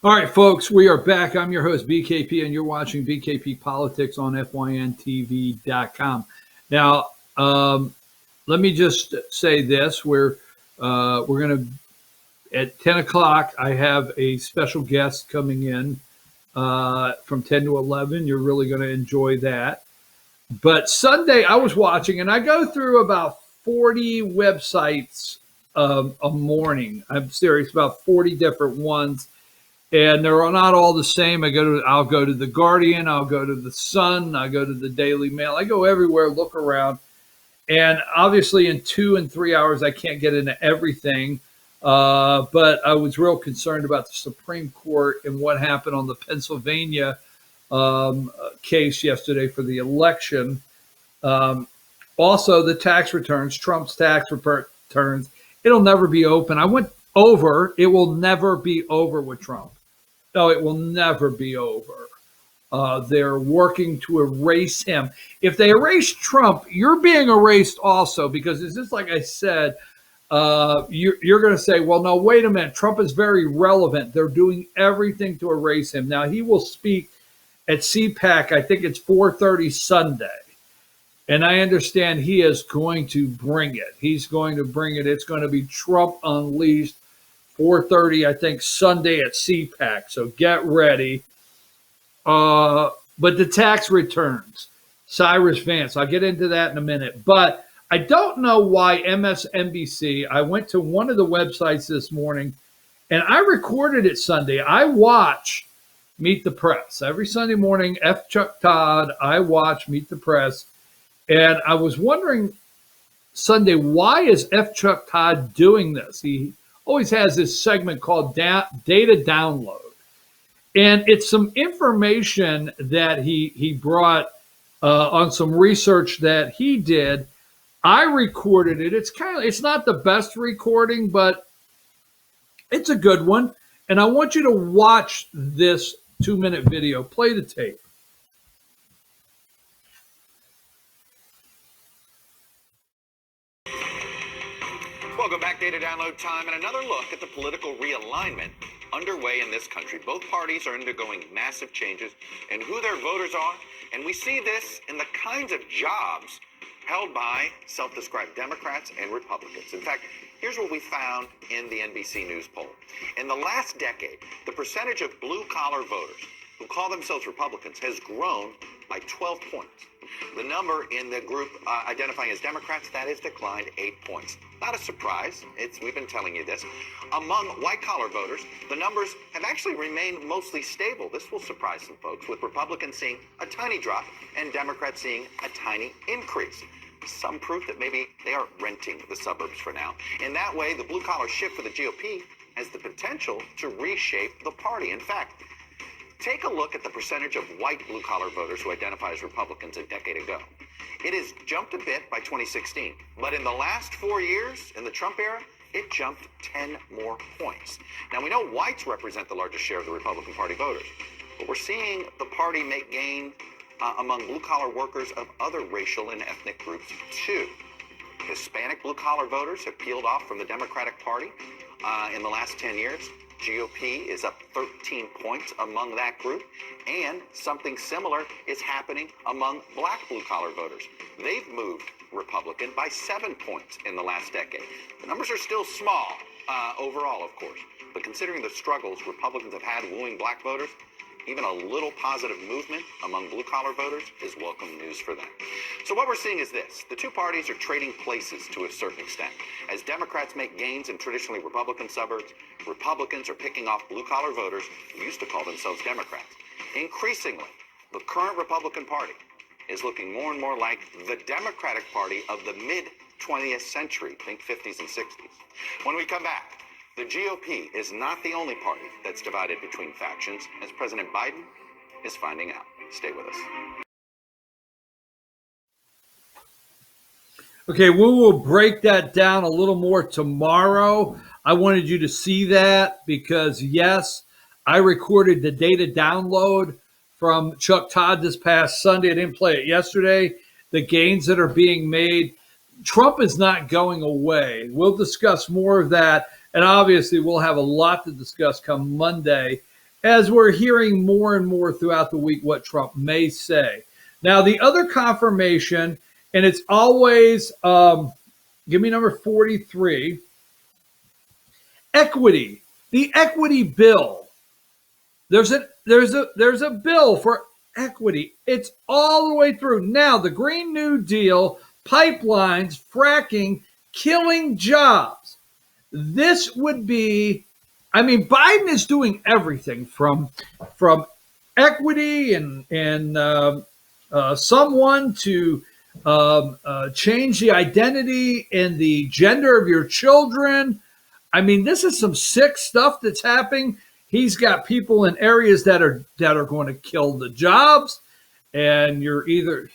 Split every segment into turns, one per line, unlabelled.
All right, folks, we are back. I'm your host, BKP, and you're watching BKP Politics on FYNTV.com. Now, let me just say this. We're going to, at 10 o'clock, I have a special guest coming in from 10 to 11. You're really going to enjoy that. But Sunday, I was watching, and I go through about 40 websites a morning. I'm serious, about 40 different ones. And they're not all the same. I'll go to the Guardian, I'll go to the Sun, I go to the Daily Mail. I go everywhere, look around. And obviously in 2 and 3 hours, I can't get into everything. But I was real concerned about the Supreme Court and what happened on the Pennsylvania case yesterday for the election. Also, the tax returns, Trump's tax returns, it'll never be open. I went over, it will never be over with Trump. No, it will never be over. They're working to erase him. If they erase Trump, you're being erased also, because it's just like I said, you're going to say, well, no, wait a minute. Trump is very relevant. They're doing everything to erase him. Now, he will speak at CPAC, I think it's 4:30 Sunday. And I understand he is going to bring it. He's going to bring it. It's going to be Trump Unleashed. 4:30, I think, Sunday at CPAC. So get ready. But the tax returns, Cyrus Vance, I'll get into that in a minute. But I don't know why MSNBC, I went to one of the websites this morning, and I recorded it Sunday. I watch Meet the Press. Every Sunday morning, F. Chuck Todd, I watch Meet the Press. And I was wondering Sunday, why is F. Chuck Todd doing this? He always has this segment called Data Download. And it's some information that he brought on some research that he did. I recorded it. It's not the best recording, but it's a good one. And I want you to watch this 2-minute video. Play the tape.
Welcome back, Data Download time, and another look at the political realignment underway in this country. Both parties are undergoing massive changes in who their voters are, and we see this in the kinds of jobs held by self-described Democrats and Republicans. In fact, here's what we found in the NBC News poll. In the last decade, the percentage of blue-collar voters who call themselves Republicans has grown by 12 points. The number in the group identifying as Democrats, that has declined 8 points. Not a surprise. We've been telling you this. Among white-collar voters, the numbers have actually remained mostly stable. This will surprise some folks, with Republicans seeing a tiny drop and Democrats seeing a tiny increase. Some proof that maybe they are renting the suburbs for now. In that way, the blue-collar shift for the GOP has the potential to reshape the party. In fact, take a look at the percentage of white blue-collar voters who identify as Republicans a decade ago. It has jumped a bit by 2016, but in the last 4 years, in the Trump era, it jumped 10 more points. Now, we know whites represent the largest share of the Republican Party voters, but we're seeing the party make gain among blue-collar workers of other racial and ethnic groups, too. Hispanic blue-collar voters have peeled off from the Democratic Party in the last 10 years. GOP is up 13 points among that group, and something similar is happening among black blue-collar voters. They've moved Republican by 7 points in the last decade. The numbers are still small overall, of course, but considering the struggles Republicans have had wooing black voters, even a little positive movement among blue-collar voters is welcome news for them. So what we're seeing is this. The two parties are trading places to a certain extent. As Democrats make gains in traditionally Republican suburbs, Republicans are picking off blue-collar voters who used to call themselves Democrats. Increasingly, the current Republican Party is looking more and more like the Democratic Party of the mid-20th century, think 50s and 60s. When we come back, the GOP is not the only party that's divided between factions, as President Biden is finding out. Stay with us.
Okay, we will break that down a little more tomorrow. I wanted you to see that because, yes, I recorded the data download from Chuck Todd this past Sunday. I didn't play it yesterday. The gains that are being made. Trump is not going away. We'll discuss more of that. And obviously, we'll have a lot to discuss come Monday. as we're hearing more and more throughout the week what Trump may say. Now, the other confirmation, and it's always, give me number 43, equity. The equity bill. There's a bill for equity. It's all the way through. Now, the Green New Deal, pipelines, fracking, killing jobs. This would be, I mean, Biden is doing everything from equity and someone to change the identity and the gender of your children. I mean, this is some sick stuff that's happening. He's got people in areas that are going to kill the jobs, and you're either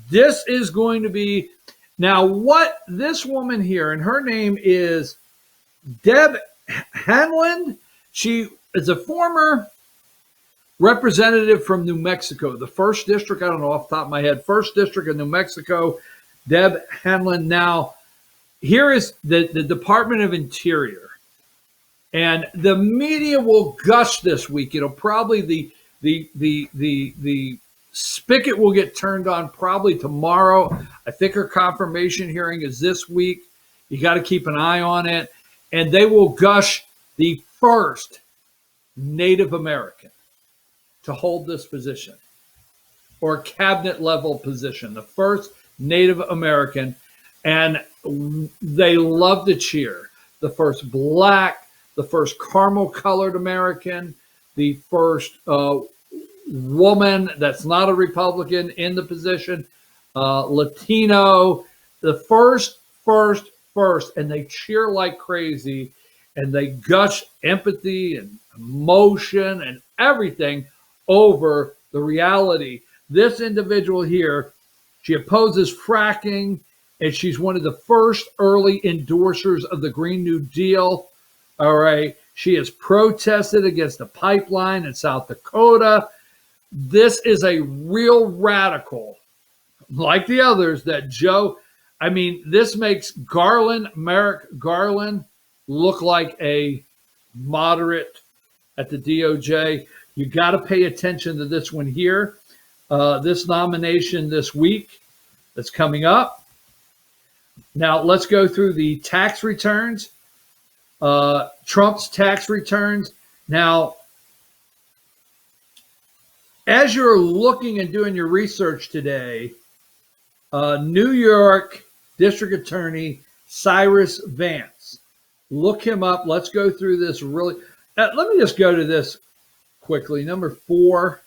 this is going to be now what this woman here, and her name is Deb Hanlon. She is a former representative from New Mexico, the first district. I don't know off the top of my head, first district of New Mexico. Deb Hanlon. Now, here is the Department of Interior, and the media will gush this week. It'll probably the spigot will get turned on probably tomorrow. I think her confirmation hearing is this week. You got to keep an eye on it, and they will gush the first Native American to hold this position or cabinet level position, the first Native American. And they love to cheer. The first black, the first caramel colored American, the first woman that's not a Republican in the position, Latino, the first, and they cheer like crazy, and they gush empathy and emotion and everything over the reality. This individual here, she opposes fracking, and she's one of the first early endorsers of the Green New Deal. All right. She has protested against the pipeline in South Dakota. This is a real radical, like the others that Joe, I mean, this makes Merrick Garland, look like a moderate at the DOJ. You got to pay attention to this one here. This nomination this week that's coming up. Now, let's go through the tax returns, Trump's tax returns. Now, as you're looking and doing your research today, New York District Attorney Cyrus Vance, look him up. Let's go through this really. Let me just go to this quickly. Number 4.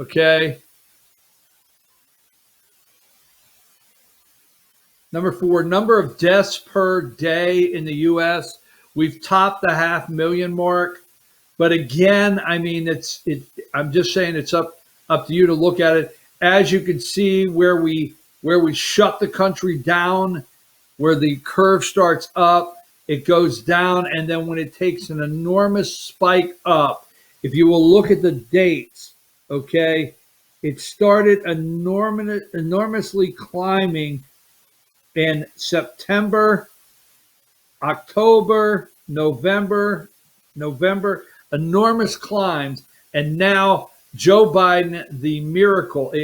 Okay. Number 4, number of deaths per day in the U.S. We've topped the 500,000 mark. But again, I mean, I'm just saying it's up to you to look at it. As you can see, where we shut the country down, where the curve starts up, it goes down, and then when it takes an enormous spike up, if you will look at the dates, okay, it started enormously climbing in September, October, November, enormous climbs. And now Joe Biden, the miracle.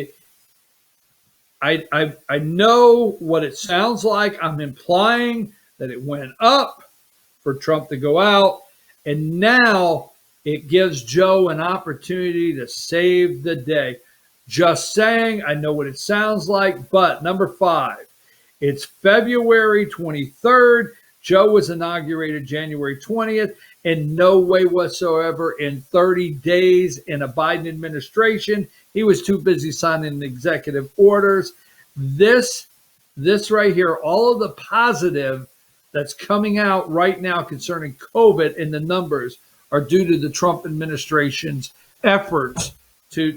I know what it sounds like. I'm implying that it went up for Trump to go out. And now it gives Joe an opportunity to save the day. Just saying, I know what it sounds like. But number 5. It's February 23rd. Joe was inaugurated January 20th. In no way whatsoever in 30 days in a Biden administration, he was too busy signing executive orders. This right here, all of the positive that's coming out right now concerning COVID in the numbers are due to the Trump administration's efforts to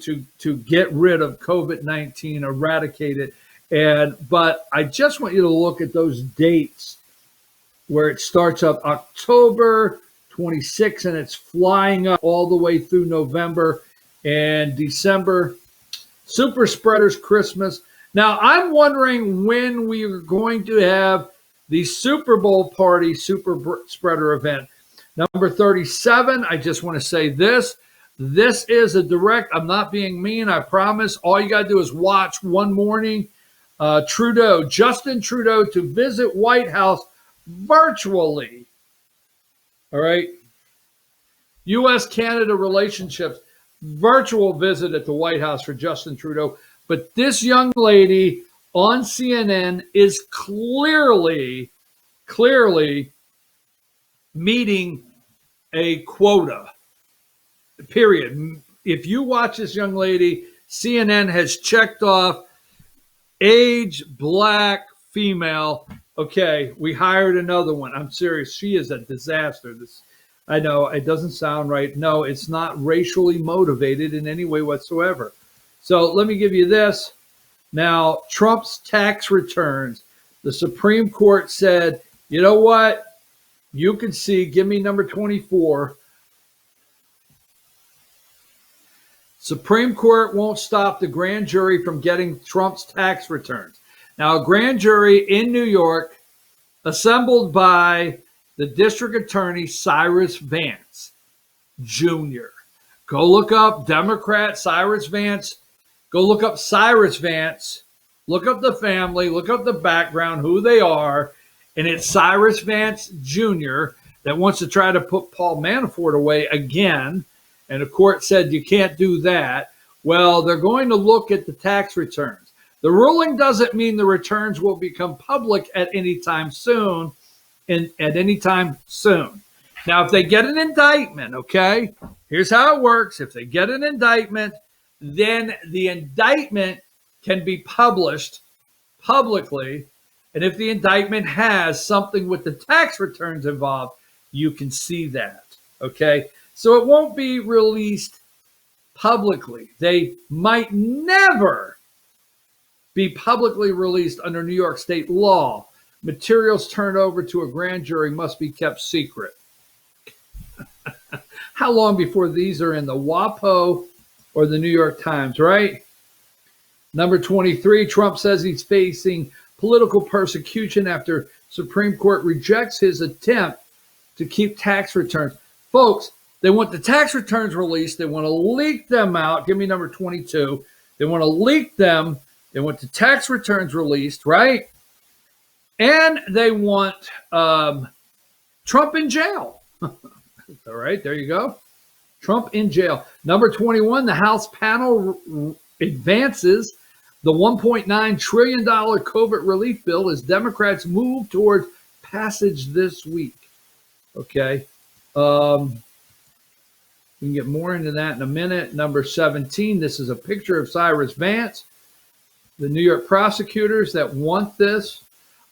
get rid of COVID-19, eradicate it. But I just want you to look at those dates where it starts up October 26 and it's flying up all the way through November and December. Super spreaders, Christmas. Now, I'm wondering when we are going to have the Super Bowl party super spreader event. Number 37, I just want to say this. This is a direct, I'm not being mean, I promise. All you got to do is watch one morning. Justin Trudeau to visit White House virtually. All right. U.S.-Canada relationships, virtual visit at the White House for Justin Trudeau. But this young lady on CNN is clearly meeting a quota, period. If you watch this young lady, CNN has checked off age, black, female. Okay, we hired another one. I'm serious. She is a disaster. I know it doesn't sound right. No, it's not racially motivated in any way whatsoever. So let me give you this. Now, Trump's tax returns. The Supreme Court said, you know what? You can see, give me number 24. Supreme Court won't stop the grand jury from getting Trump's tax returns. Now, a grand jury in New York, assembled by the district attorney Cyrus Vance Jr. Go look up Democrat Cyrus Vance. Go look up Cyrus Vance. Look up the family. Look up the background, who they are. And it's Cyrus Vance Jr. that wants to try to put Paul Manafort away again. And the court said you can't do that. Well, they're going to look at the tax returns. The ruling doesn't mean the returns will become public at any time soon. Now, if they get an indictment, okay, here's how it works. If they get an indictment, then the indictment can be published publicly. And if the indictment has something with the tax returns involved, you can see that, okay? So it won't be released publicly. They might never be publicly released under New York state law. Materials turned over to a grand jury must be kept secret. How long before these are in the WAPO or the New York Times, right? Number 23, Trump says he's facing political persecution after Supreme Court rejects his attempt to keep tax returns. Folks, they want the tax returns released. They want to leak them out. Give me number 22. They want to leak them. They want the tax returns released, right? And they want Trump in jail. All right, there you go. Trump in jail. Number 21, the House panel advances the $1.9 trillion COVID relief bill as Democrats move towards passage this week. Okay. We can get more into that in a minute. Number 17, this is a picture of Cyrus Vance, the New York prosecutors that want this.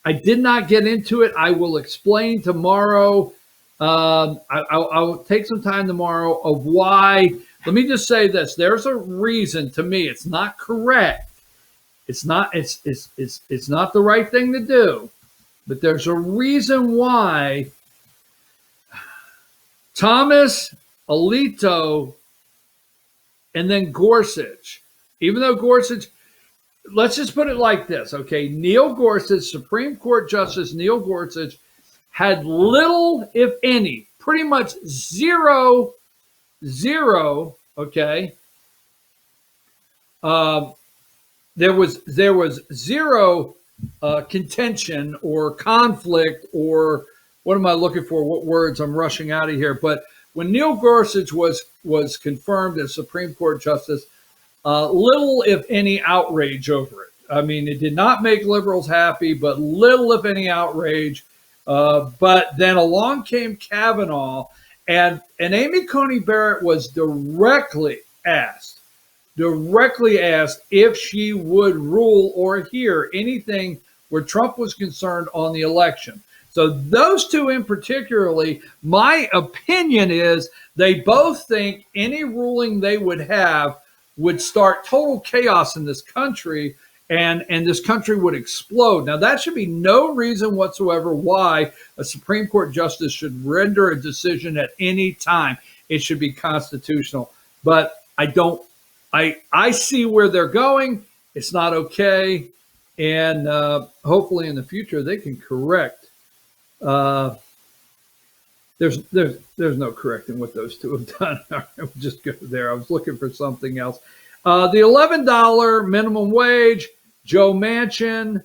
I did not get into it. I will explain tomorrow. I'll take some time tomorrow of why. Let me just say this. There's a reason to me. It's not correct. It's not the right thing to do. But there's a reason why Thomas, Alito, and then Gorsuch, even though Gorsuch, let's just put it like this, okay? Neil Gorsuch, Supreme Court Justice Neil Gorsuch, had little, if any, pretty much zero, okay? There was zero contention or conflict or what am I looking for? What words? I'm rushing out of here. But when Neil Gorsuch was confirmed as Supreme Court Justice, little, if any, outrage over it. I mean, it did not make liberals happy, but little, if any, outrage. But then along came Kavanaugh, and Amy Coney Barrett was directly asked if she would rule or hear anything where Trump was concerned on the election. So those two in particularly, my opinion is they both think any ruling they would have would start total chaos in this country, and this country would explode. Now, that should be no reason whatsoever why a Supreme Court justice should render a decision at any time. It should be constitutional. But I see where they're going. It's not okay. And hopefully in the future they can correct There's no correcting what those two have done. I would just go there. I was looking for something else. The $11 minimum wage, Joe Manchin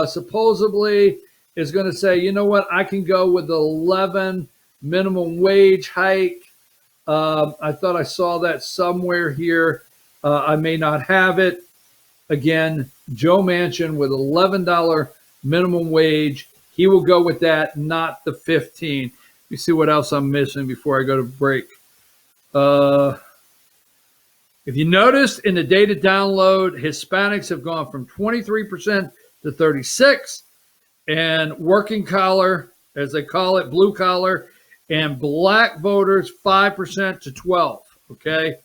supposedly is going to say, you know what, I can go with the 11 minimum wage hike. I thought I saw that somewhere here. I may not have it. Again, Joe Manchin with $11 minimum wage. He will go with that, not the 15. Let me see what else I'm missing before I go to break. If you noticed in the data download, Hispanics have gone from 23% to 36%, and working collar, as they call it, blue collar, and black voters 5% to 12%. Okay.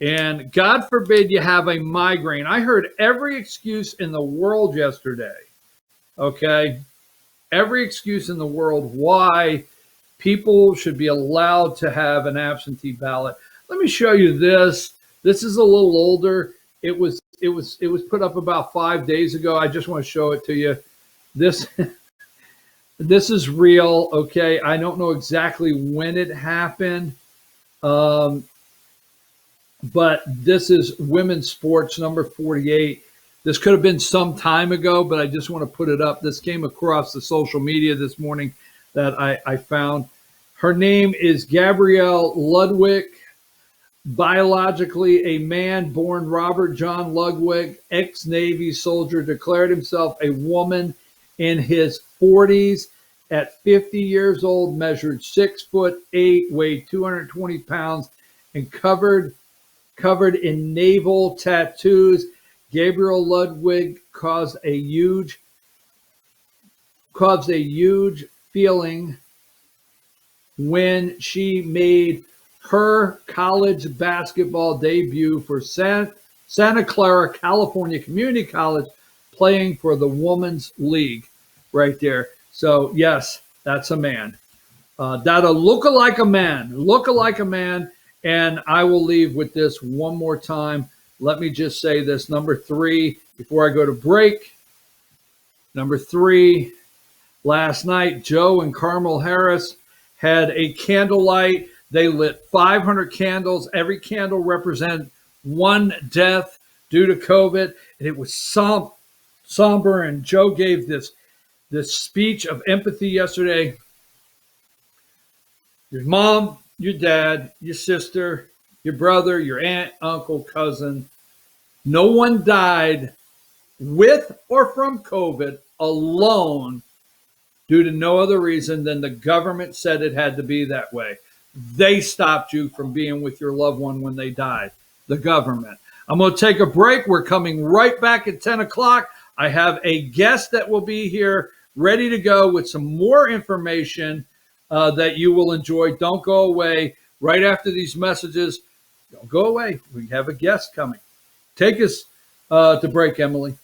And God forbid you have a migraine. I heard every excuse in the world yesterday. Okay. Every excuse in the world why people should be allowed to have an absentee ballot. Let me show you this. This is a little older. It was put up about 5 days ago. I just want to show it to you. This is real. Okay. I don't know exactly when it happened. But this is women's sports number 48. This could have been some time ago, but I just want to put it up. This came across the social media this morning that I found. Her name is Gabrielle Ludwig, biologically a man born Robert John Ludwig, ex-Navy soldier, declared himself a woman in his 40s. At 50 years old, measured 6'8", weighed 220 pounds, and covered in naval tattoos. Gabriel Ludwig caused a huge feeling when she made her college basketball debut for Santa Clara, California Community College, playing for the Women's League right there. So, yes, that's a man. That'll look like a man. And I will leave with this one more time. Let me just say this. Number 3, before I go to break. Number 3, last night, Joe and Carmel Harris had a candlelight. They lit 500 candles. Every candle represented one death due to COVID. And it was somber. And Joe gave this speech of empathy yesterday. Your mom, your dad, your sister, your brother, your aunt, uncle, cousin. No one died with or from COVID alone due to no other reason than the government said it had to be that way. They stopped you from being with your loved one when they died, the government. I'm going to take a break. We're coming right back at 10 o'clock. I have a guest that will be here ready to go with some more information that you will enjoy. Don't go away. Right after these messages, don't go away. We have a guest coming. Take us to break, Emily.